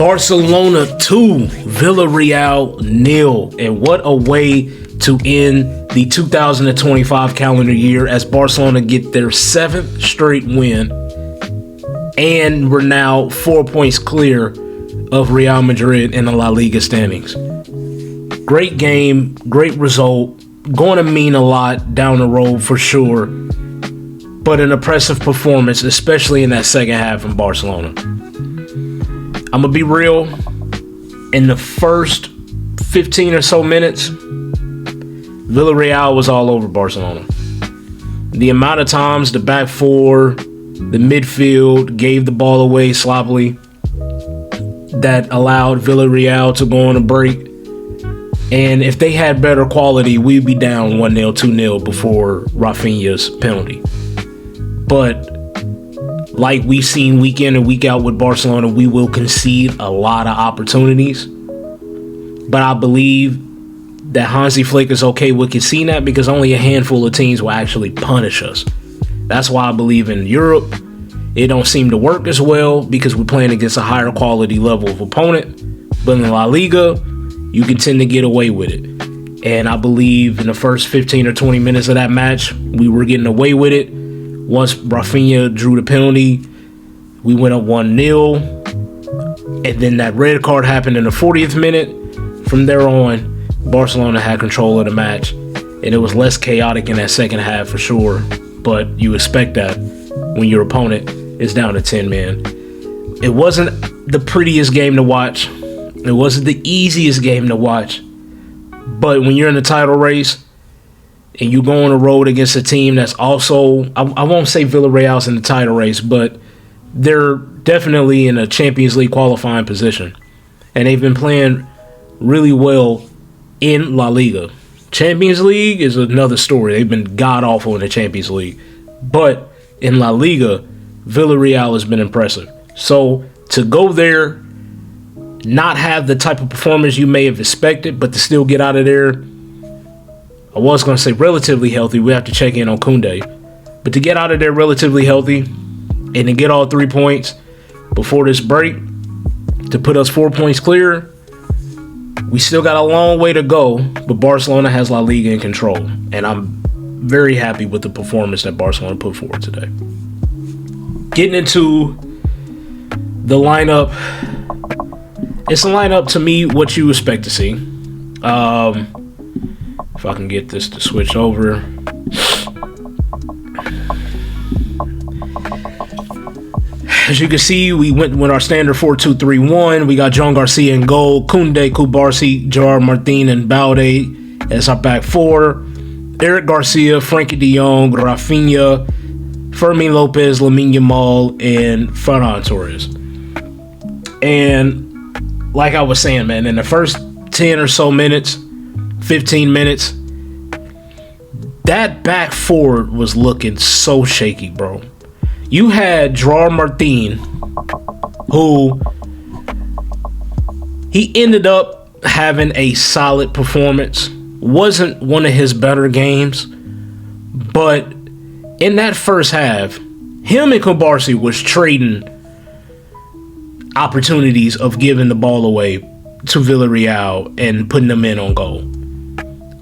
Barcelona 2, Villareal 0. And what a way to end the 2025 calendar year as Barcelona get their 7th straight win. And we're now 4 points clear of Real Madrid in the La Liga standings. Great game, great result. Going to mean a lot down the road for sure. But an impressive performance, especially in that second half from Barcelona. I'm going to be real. In the first 15 or so minutes, Villareal was all over Barcelona. The amount of times the back four, the midfield gave the ball away sloppily, that allowed Villareal to go on a break. And if they had better quality, we'd be down 1-0, 2-0 before Rafinha's penalty. But like we've seen week in and week out with Barcelona, we will concede a lot of opportunities. But I believe that Hansi Flick is okay with conceding that because only a handful of teams will actually punish us. That's why I believe in Europe, it don't seem to work as well because we're playing against a higher quality level of opponent. But in La Liga, you can tend to get away with it. And I believe in the first 15 or 20 minutes of that match, we were getting away with it. Once Rafinha drew the penalty, we went up 1-0. And then that red card happened in the 40th minute. From there on, Barcelona had control of the match. And it was less chaotic in that second half for sure. But you expect that when your opponent is down to 10 men. It wasn't the prettiest game to watch. It wasn't the easiest game to watch. But when you're in the title race and you go on the road against a team that's also, I won't say Villareal's in the title race, but they're definitely in a Champions League qualifying position. And they've been playing really well in La Liga. Champions League is another story. They've been god-awful in the Champions League. But in La Liga, Villareal has been impressive. So to go there, not have the type of performance you may have expected, but to still get out of there, I was going to say relatively healthy. We have to check in on Koundé. But to get out of there relatively healthy and to get all 3 points before this break, to put us 4 points clear, we still got a long way to go, but Barcelona has La Liga in control. And I'm very happy with the performance that Barcelona put forward today. Getting into the lineup, it's a lineup to me what you expect to see. If I can get this to switch over. As you can see, we went with our standard 4-2-3-1. We got John Garcia in goal, Koundé, Kubarsi, Gerard Martin, and Balde as our back four. Eric Garcia, Frankie de Jong, Rafinha, Fermin Lopez, Lamine Yamal, and Ferran Torres. And like I was saying, man, in the first 10 or so minutes, 15 minutes, that back four was looking so shaky, bro. You had Gerard Martin, who he ended up having a solid performance. Wasn't one of his better games, but in that first half, him and Kubarsi was trading opportunities of giving the ball away to Villareal and putting them in on goal.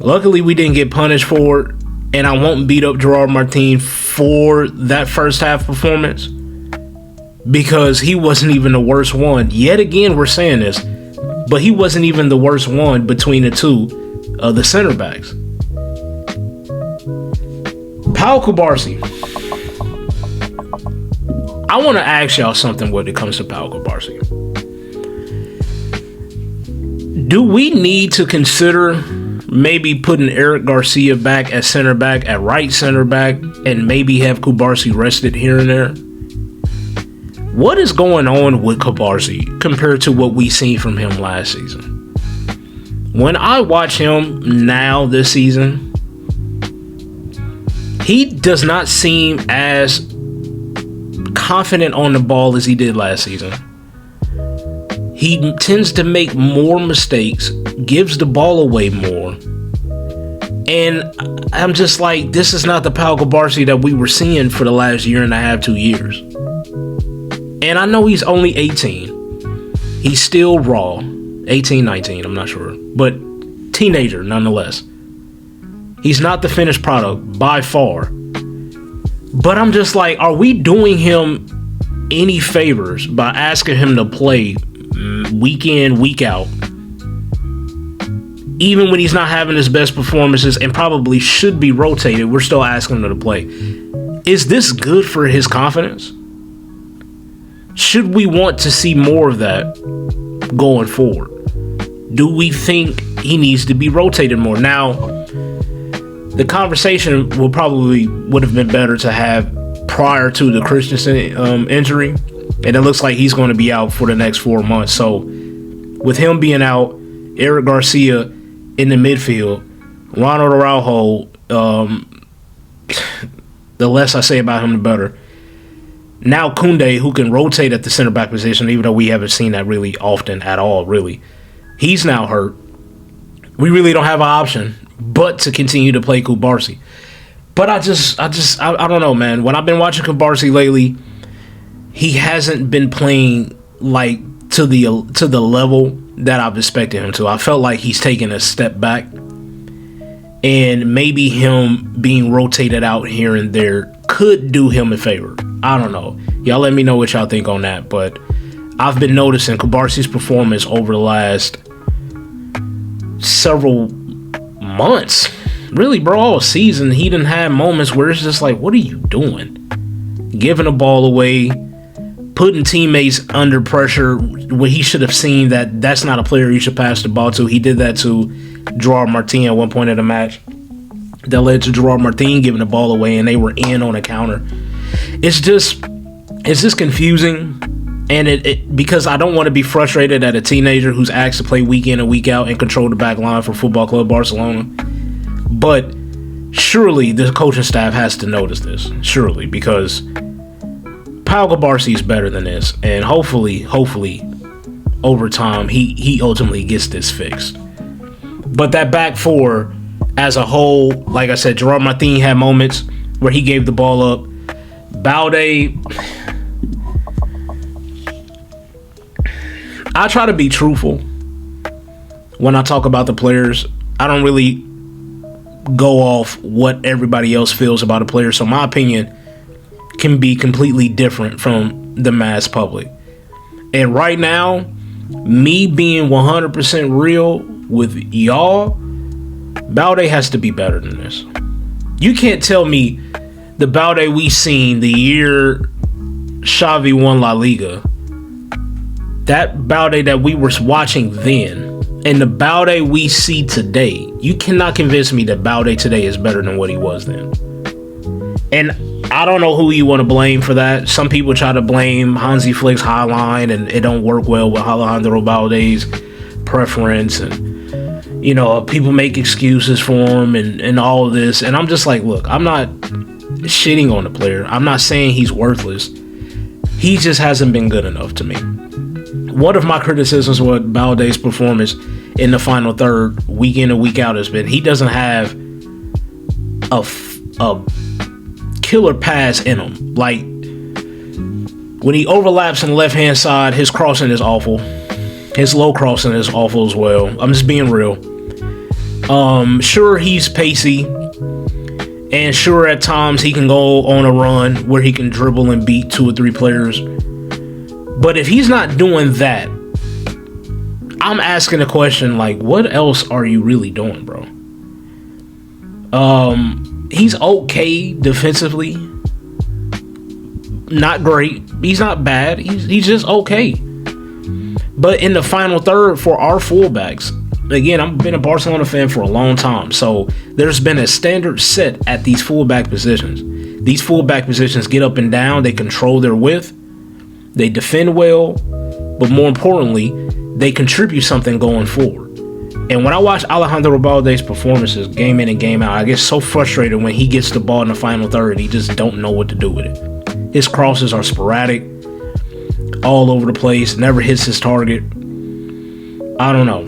Luckily, we didn't get punished for it, and I won't beat up Gerard Martin for that first half performance because he wasn't even the worst one. Yet again, we're saying this, but he wasn't even the worst one between the two of the center backs. Pau Kubarsi. I want to ask y'all something when it comes to Pau Kubarsi. Do we need to consider maybe putting Eric Garcia back at center back, at right center back, and maybe have Kubarsi rested here and there? What is going on with Kubarsi compared to what we seen from him last season? When I watch him now this season, he does not seem as confident on the ball as he did last season. He tends to make more mistakes, gives the ball away more. And I'm just like, this is not the Pau Kubarsi that we were seeing for the last year and a half, 2 years. And I know he's only 18. He's still raw. 18, 19, I'm not sure. But teenager, nonetheless. He's not the finished product by far. But I'm just like, are we doing him any favors by asking him to play week in, week out? Even when he's not having his best performances and probably should be rotated, we're still asking him to play. Is this good for his confidence? Should we want to see more of that going forward? Do we think he needs to be rotated more? Now, the conversation would have been better to have prior to the Christensen injury, and it looks like he's going to be out for the next 4 months. So, with him being out, Eric Garcia in the midfield, Ronald Araujo, the less I say about him, the better. Now Koundé, who can rotate at the center back position, even though we haven't seen that really often at all, really. He's now hurt. We really don't have an option but to continue to play Kubarsi. But I don't know, man. When I've been watching Kubarsi lately, he hasn't been playing like to the level that I've expected him to. I felt like he's taken a step back, and maybe him being rotated out here and there could do him a favor. I don't know. Y'all let me know what y'all think on that. But I've been noticing Kubarsi's performance over the last several months. Really, bro, all season, he didn't have moments where it's just like, what are you doing? Giving the ball away, putting teammates under pressure when he should have seen that that's not a player you should pass the ball to. He did that to Gerard Martin at one point in the match. That led to Gerard Martin giving the ball away, and they were in on a counter. It's just confusing, and it because I don't want to be frustrated at a teenager who's asked to play week in and week out and control the back line for Football Club Barcelona. But surely the coaching staff has to notice this, surely, because Pau Kubarsi is better than this, and hopefully, over time, he ultimately gets this fixed. But that back four, as a whole, like I said, Gerard Martin had moments where he gave the ball up. Balde, I try to be truthful when I talk about the players. I don't really go off what everybody else feels about a player, so my opinion can be completely different from the mass public. And right now, me being 100% real with y'all, Balde has to be better than this. You can't tell me the Balde we seen the year Xavi won La Liga, that Balde that we were watching then, and the Balde we see today, you cannot convince me that Balde today is better than what he was then. And I don't know who you want to blame for that. Some people try to blame Hansi Flick's high line, and it don't work well with Alejandro Balde's preference, and people make excuses for him and all of this. And I'm just like, look, I'm not shitting on the player. I'm not saying he's worthless. He just hasn't been good enough to me. One of my criticisms with Balde's performance in the final third, week in and week out, has been he doesn't have a killer pass in him. Like, when he overlaps on the left-hand side, his crossing is awful. His low crossing is awful as well. I'm just being real. Sure, he's pacey, and sure, at times he can go on a run where he can dribble and beat 2 or 3 players. But if he's not doing that, I'm asking the question, like, what else are you really doing, bro? He's okay defensively. Not great. He's not bad. He's just okay. But in the final third for our fullbacks, again, I've been a Barcelona fan for a long time, so there's been a standard set at these fullback positions. These fullback positions get up and down. They control their width. They defend well, but more importantly, they contribute something going forward. And when I watch Alejandro Balde's performances game in and game out, I get so frustrated when he gets the ball in the final third and he just don't know what to do with it. His crosses are sporadic, all over the place, never hits his target. I don't know.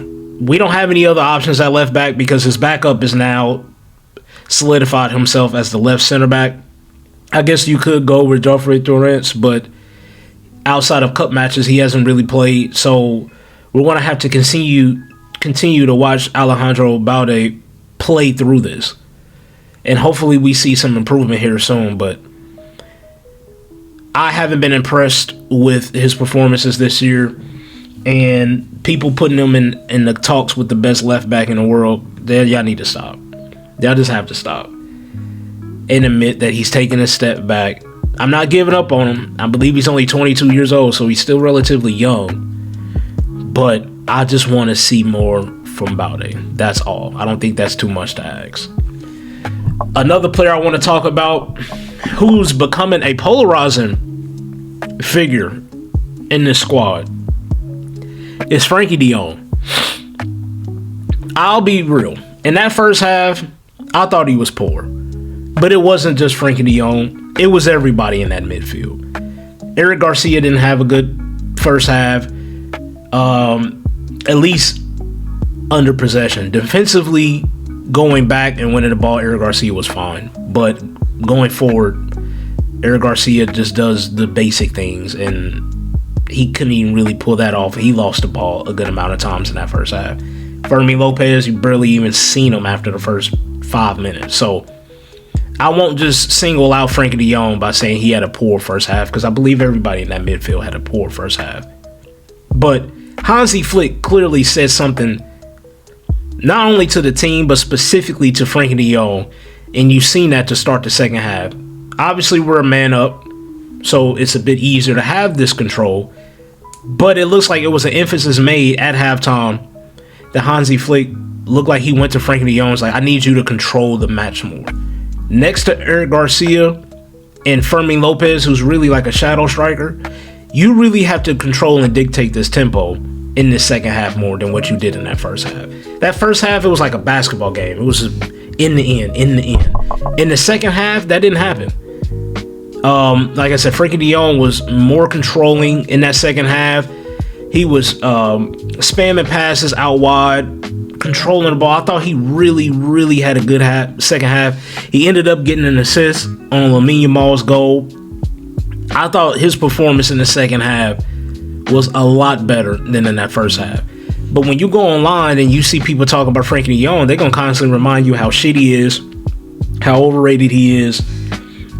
We don't have any other options at left back because his backup is now solidified himself as the left center back. I guess you could go with Joffrey Torrens, but outside of cup matches, he hasn't really played. So we're going to have to continue to watch Alejandro Balde play through this. And hopefully we see some improvement here soon. But I haven't been impressed with his performances this year. And people putting him in the talks with the best left back in the world, y'all need to stop. Y'all just have to stop and admit that he's taking a step back. I'm not giving up on him. I believe he's only 22 years old, so he's still relatively young. But I just want to see more from Balde. That's all. I don't think that's too much to ask. Another player I want to talk about who's becoming a polarizing figure in this squad is Frankie de Jong. I'll be real. In that first half, I thought he was poor. But it wasn't just Frankie de Jong. It was everybody in that midfield. Eric Garcia didn't have a good first half. At least under possession. Defensively, going back and winning the ball, Eric Garcia was fine. But going forward, Eric Garcia just does the basic things, and he couldn't even really pull that off. He lost the ball a good amount of times in that first half. Fermin Lopez, you barely even seen him after the first 5 minutes. So I won't just single out Frankie de Jong by saying he had a poor first half, because I believe everybody in that midfield had a poor first half. But Hansi Flick clearly said something not only to the team, but specifically to Frankie de Jong, and you've seen that to start the second half. Obviously, we're a man up, so it's a bit easier to have this control, but it looks like it was an emphasis made at halftime that Hansi Flick looked like he went to Frankie de Jong and was like, I need you to control the match more. Next to Eric Garcia and Fermin Lopez, who's really like a shadow striker, you really have to control and dictate this tempo in this second half more than what you did in that first half. That first half, it was like a basketball game. It was just in the end. In the second half, that didn't happen. Like I said, Frankie de Jong was more controlling in that second half. He was spamming passes out wide, controlling the ball. I thought he really had a good second half. He ended up getting an assist on Lamine Yamal's goal. I thought his performance in the second half was a lot better than in that first half. But when you go online and you see people talking about Frankie de Jong, they're going to constantly remind you how shitty he is, how overrated he is.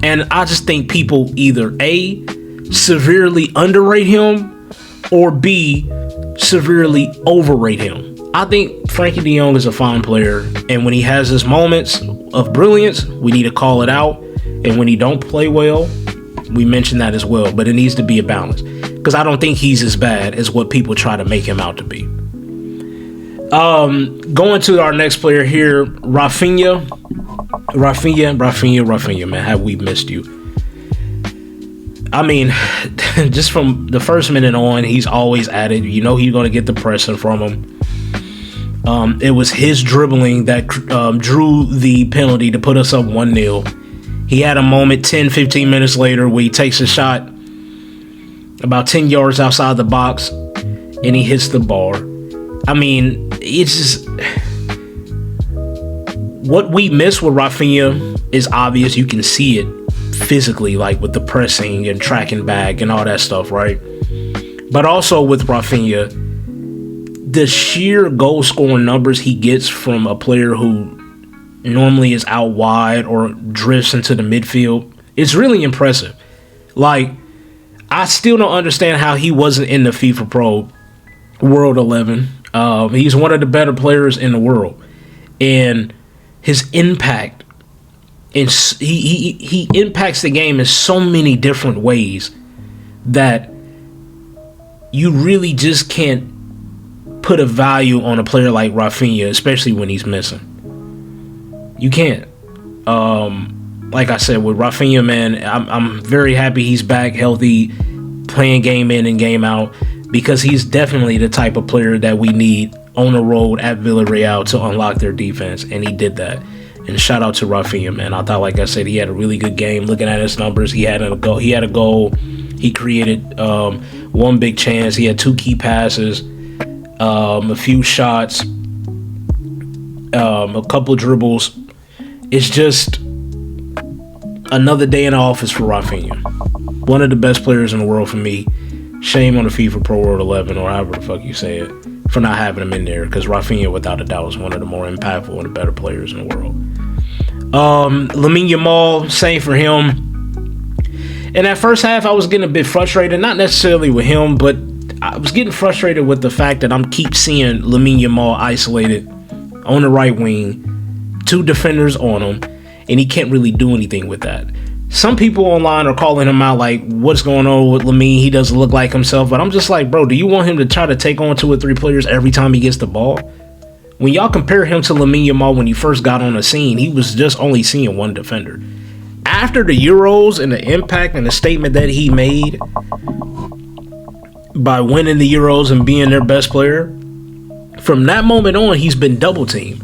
And I just think people either A, severely underrate him, or B, severely overrate him. I think Frankie de Jong is a fine player, and when he has his moments of brilliance, we need to call it out. And when he don't play well, we mention that as well. But it needs to be a balance, because I don't think he's as bad as what people try to make him out to be. Going to our next player here, Rafinha, man, have we missed you? I mean, just from the first minute on, he's always at it. You know he's going to get the pressing from him. It was his dribbling that drew the penalty to put us up 1-0. He had a moment 10-15 minutes later where he takes a shot about 10 yards outside the box and he hits the bar. I mean, it's just what we miss with Rafinha is obvious. You can see it physically, like with the pressing and tracking back and all that stuff, right? But also with Rafinha, the sheer goal scoring numbers he gets from a player who normally is out wide or drifts into the midfield, it's really impressive. Like, I still don't understand how he wasn't in the FIFA Pro World 11. He's one of the better players in the world, and his impact, he impacts the game in so many different ways that you really just can't put a value on a player like Rafinha, especially when he's missing. You can't. Like I said, with Rafinha, man, I'm very happy he's back healthy, playing game in and game out, because he's definitely the type of player that we need on the road at Villareal to unlock their defense, and he did that. And shout out to Rafinha, man. I thought, like I said, he had a really good game. Looking at his numbers, he had a goal. He created one big chance. He had 2 key passes, a few shots, a couple dribbles. It's just another day in the office for Rafinha. One of the best players in the world for me. Shame on the FIFA Pro World 11, or however the fuck you say it, for not having him in there, because Rafinha, without a doubt, is one of the more impactful and the better players in the world. Lamine Yamal, same for him. In that first half, I was getting a bit frustrated, not necessarily with him, but I was getting frustrated with the fact that I'm keep seeing Lamine Yamal isolated on the right wing, 2 defenders on him, and he can't really do anything with that. Some people online are calling him out like, what's going on with Lamine? He doesn't look like himself. But I'm just like, bro, do you want him to try to take on 2 or 3 players every time he gets the ball? When y'all compare him to Lamine Yamal when he first got on the scene, he was just only seeing 1 defender. After the Euros and the impact and the statement that he made by winning the Euros and being their best player, from that moment on, he's been double teamed.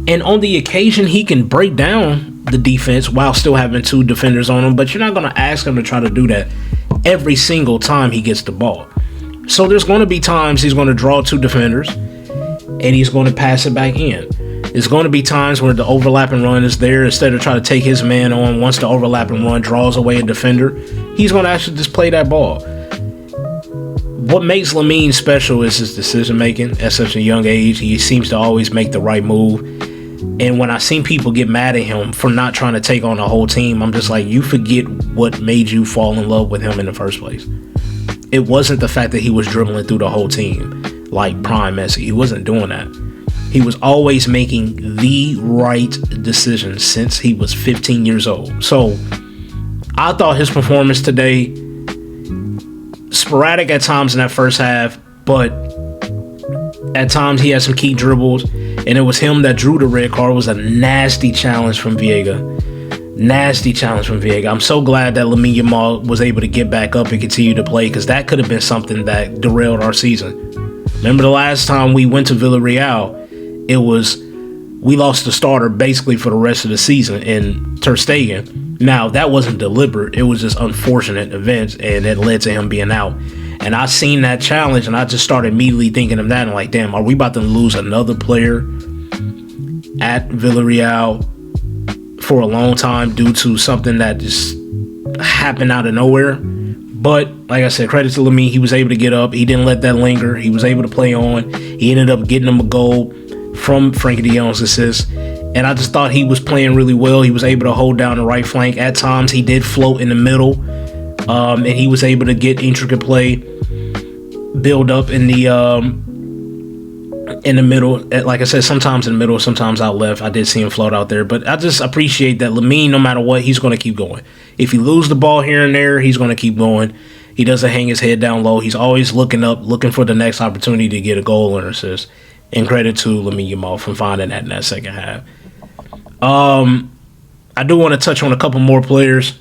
And on the occasion, he can break down the defense while still having 2 defenders on him, but you're not going to ask him to try to do that every single time he gets the ball. So there's going to be times he's going to draw 2 defenders and he's going to pass it back in. There's going to be times where the overlapping run is there. Instead of trying to take his man on, once the overlapping run draws away a defender, he's going to actually just play that ball. What makes Lamine special is his decision making at such a young age. He seems to always make the right move. And when I seen people get mad at him for not trying to take on the whole team, I'm just like, you forget what made you fall in love with him in the first place. It wasn't the fact that he was dribbling through the whole team like prime Messi. He wasn't doing that. He was always making the right decision since he was 15 years old. So I thought his performance today, sporadic at times in that first half, but at times he had some key dribbles, and it was him that drew the red card. It was a nasty challenge from Viega. I'm so glad that Lamine Yamal was able to get back up and continue to play, because that could have been something that derailed our season. Remember the last time we went to Villareal, we lost the starter basically for the rest of the season in Ter Stegen. Now, that wasn't deliberate. It was just unfortunate events, and it led to him being out. And I seen that challenge, and I just started immediately thinking of that. And like, damn, are we about to lose another player at Villareal for a long time due to something that just happened out of nowhere? But like I said, credit to Lamine. He was able to get up. He didn't let that linger. He was able to play on. He ended up getting him a goal from Frankie de Jong's assist. And I just thought he was playing really well. He was able to hold down the right flank. At times, he did float in the middle. And he was able to get intricate play, build up in the middle. Like I said, sometimes in the middle, sometimes out left. I did see him float out there. But I just appreciate that Lamine, no matter what, he's going to keep going. If he loses the ball here and there, he's going to keep going. He doesn't hang his head down low. He's always looking up, looking for the next opportunity to get a goal or assist. And credit to Lamine Yamal for finding that in that second half. I do want to touch on a couple more players.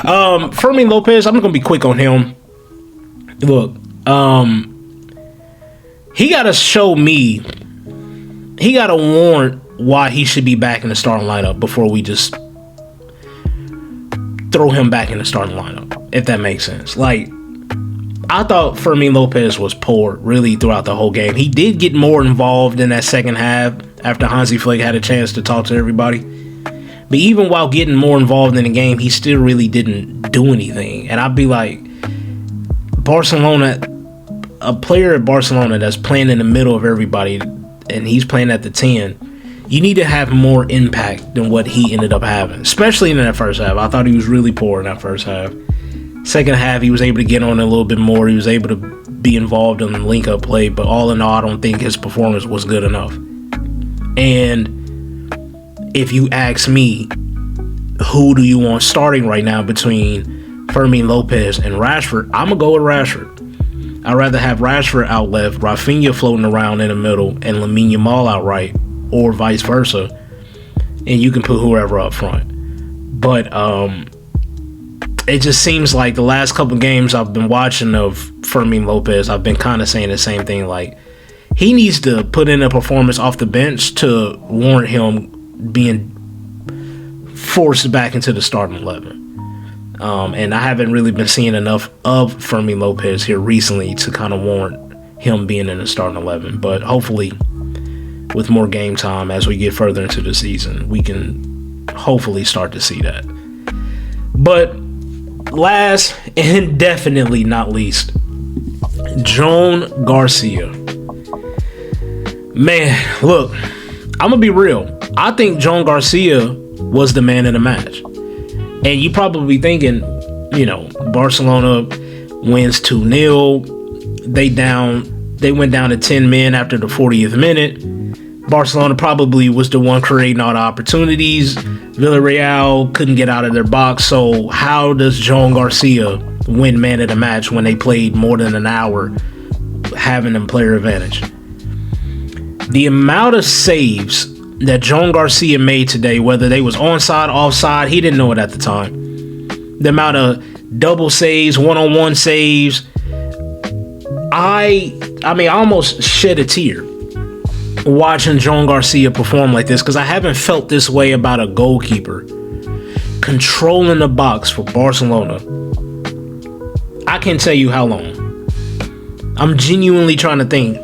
Fermin Lopez, I'm going to be quick on him. Look, he got to show me, he got to warrant why he should be back in the starting lineup before we just throw him back in the starting lineup, if that makes sense. Like, I thought Fermin Lopez was poor really throughout the whole game. He did get more involved in that second half after Hansi Flick had a chance to talk to everybody. But even while getting more involved in the game, he still really didn't do anything. And I'd be like, Barcelona, a player at Barcelona that's playing in the middle of everybody, and he's playing at the 10, you need to have more impact than what he ended up having, especially in that first half. I thought he was really poor in that first half. Second half, he was able to get on a little bit more. He was able to be involved in the link-up play. But all in all, I don't think his performance was good enough. And if you ask me, who do you want starting right now between Fermin Lopez and Rashford, I'm going to go with Rashford. I'd rather have Rashford out left, Rafinha floating around in the middle, and Lamine Yamal out right, or vice versa. And you can put whoever up front. But it just seems like the last couple games I've been watching of Fermin Lopez, I've been kind of saying the same thing. Like, he needs to put in a performance off the bench to warrant him being forced back into the starting 11. And I haven't really been seeing enough of Fermin Lopez here recently to kind of warrant him being in the starting 11. But hopefully, with more game time as we get further into the season, we can hopefully start to see that. But last and definitely not least, John Garcia. Man, look, I'm going to be real. I think John Garcia was the man of the match. And you probably thinking, Barcelona wins 2-0. They went down to 10 men after the 40th minute. Barcelona probably was the one creating all the opportunities. Villareal couldn't get out of their box. So how does John Garcia win man of the match when they played more than an hour, having them player advantage? The amount of saves that John Garcia made today, whether they was onside, offside, he didn't know it at the time. The amount of double saves, one-on-one saves, I almost shed a tear watching John Garcia perform like this, because I haven't felt this way about a goalkeeper controlling the box for Barcelona. I can't tell you how long. I'm genuinely trying to think.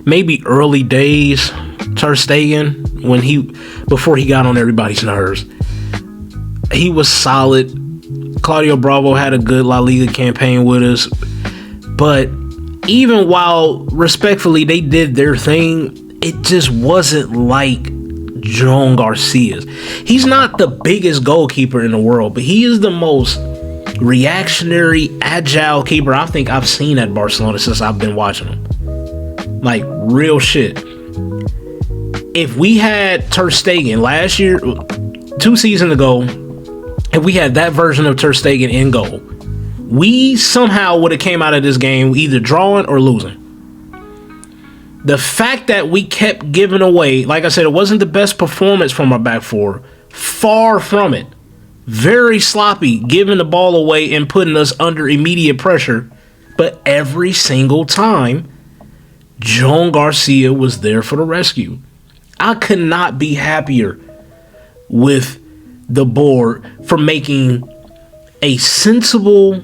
Maybe early days, Ter Stegen, before he got on everybody's nerves. He was solid. Claudio Bravo had a good La Liga campaign with us. But even while respectfully they did their thing, it just wasn't like John Garcia's. He's not the biggest goalkeeper in the world, but he is the most reactionary, agile keeper I think I've seen at Barcelona since I've been watching him. Like, real shit. If we had Ter Stegen last year, 2 seasons ago, if we had that version of Ter Stegen in goal, we somehow would have came out of this game either drawing or losing. The fact that we kept giving away, like I said, it wasn't the best performance from our back four. Far from it. Very sloppy, giving the ball away and putting us under immediate pressure. But every single time, John Garcia was there for the rescue. I could not be happier with the board for making a sensible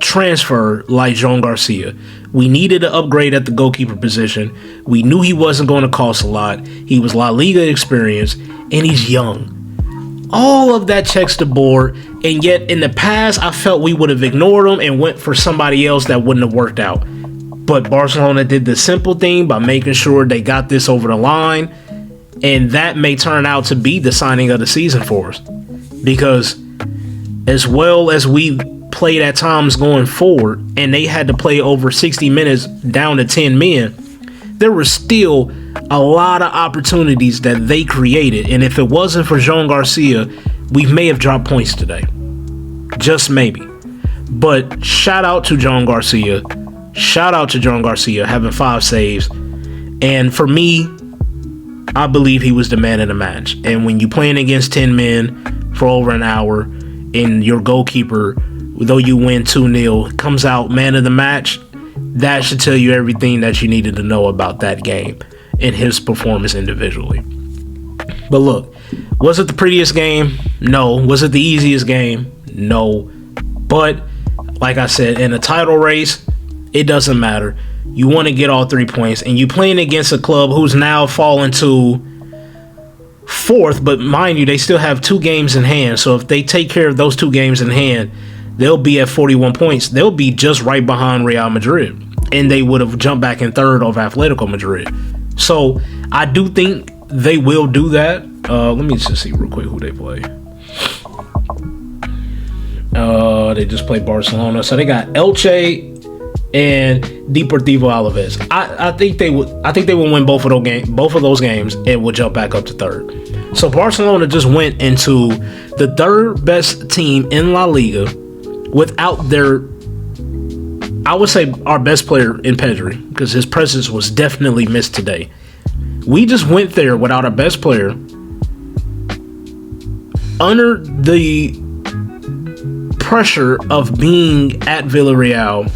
transfer like John Garcia. We needed an upgrade at the goalkeeper position. We knew he wasn't going to cost a lot. He was La Liga experienced, and he's young. All of that checks the board, and yet in the past, I felt we would have ignored him and went for somebody else that wouldn't have worked out. But Barcelona did the simple thing by making sure they got this over the line, and that may turn out to be the signing of the season for us. Because as well as we played at times going forward, and they had to play over 60 minutes down to 10 men, there were still a lot of opportunities that they created. And if it wasn't for John Garcia, we may have dropped points today. Just maybe. But shout out to John Garcia. Shout out to John Garcia having 5 saves. And for me, I believe he was the man of the match. And when you're playing against 10 men for over an hour, and your goalkeeper, though you win 2-0, comes out man of the match, that should tell you everything that you needed to know about that game and his performance individually. But look, was it the prettiest game? No. Was it the easiest game? No. But like I said, in a title race, it doesn't matter. You want to get all 3 points, and you're playing against a club who's now fallen to 4th, but mind you, they still have 2 games in hand. So if they take care of those 2 games in hand, they'll be at 41 points. They'll be just right behind Real Madrid, and they would have jumped back in 3rd of Atletico Madrid. So I do think they will do that. Let me just see real quick who they play. They just played Barcelona, so they got Elche and Deportivo Alaves. I think they will win both of those games and will jump back up to 3rd. So Barcelona just went into the 3rd best team in La Liga without their, I would say, our best player in Pedri, because his presence was definitely missed today. We just went there without our best player, under the pressure of being at Villareal,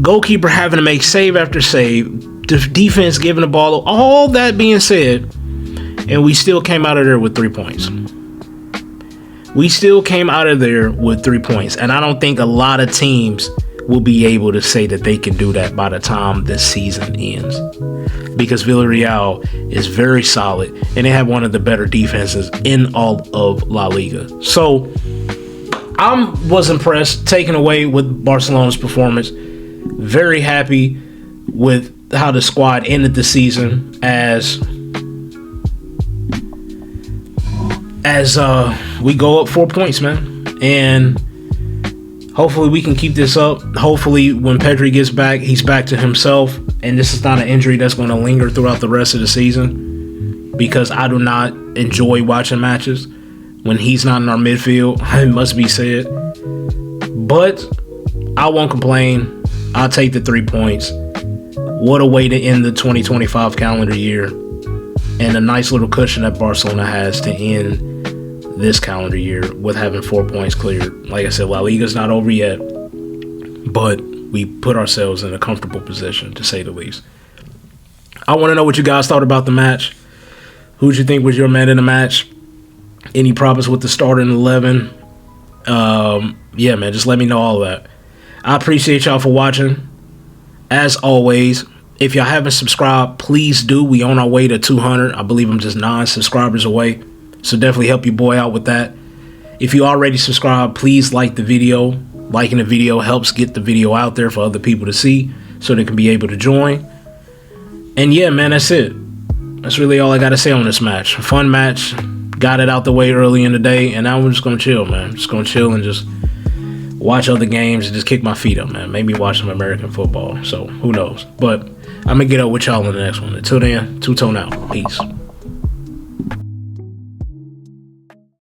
goalkeeper having to make save after save, the defense giving the ball, all that being said, and we still came out of there with 3 points. We still came out of there with 3 points, and I don't think a lot of teams will be able to say that they can do that by the time this season ends. Because Villareal is very solid, and they have one of the better defenses in all of La Liga. So I was impressed, taken away with Barcelona's performance. Very happy with how the squad ended the season as we go up 4 points, man. And hopefully we can keep this up. Hopefully when Pedri gets back, he's back to himself. And this is not an injury that's going to linger throughout the rest of the season, because I do not enjoy watching matches when he's not in our midfield. It must be said. But I won't complain. I'll take the 3 points. What a way to end the 2025 calendar year. And a nice little cushion that Barcelona has to end this calendar year with having 4 points cleared. Like I said, La Liga's not over yet, but we put ourselves in a comfortable position, to say the least. I want to know what you guys thought about the match. Who'd you think was your man in the match? Any problems with the starting 11? Yeah, man, just let me know all that. I appreciate y'all for watching. As always, if y'all haven't subscribed, please do. We on our way to 200. I believe I'm just 9 subscribers away. So definitely help your boy out with that. If you already subscribed, please like the video. Liking the video helps get the video out there for other people to see, so they can be able to join. And yeah, man, that's it. That's really all I got to say on this match. A fun match. Got it out the way early in the day, and now we're just going to chill, man. Just going to chill and just watch other games and just kick my feet up, man. Maybe watch some American football. So who knows? But I'm going to get up with y'all in the next one. Until then, two-tone out. Peace.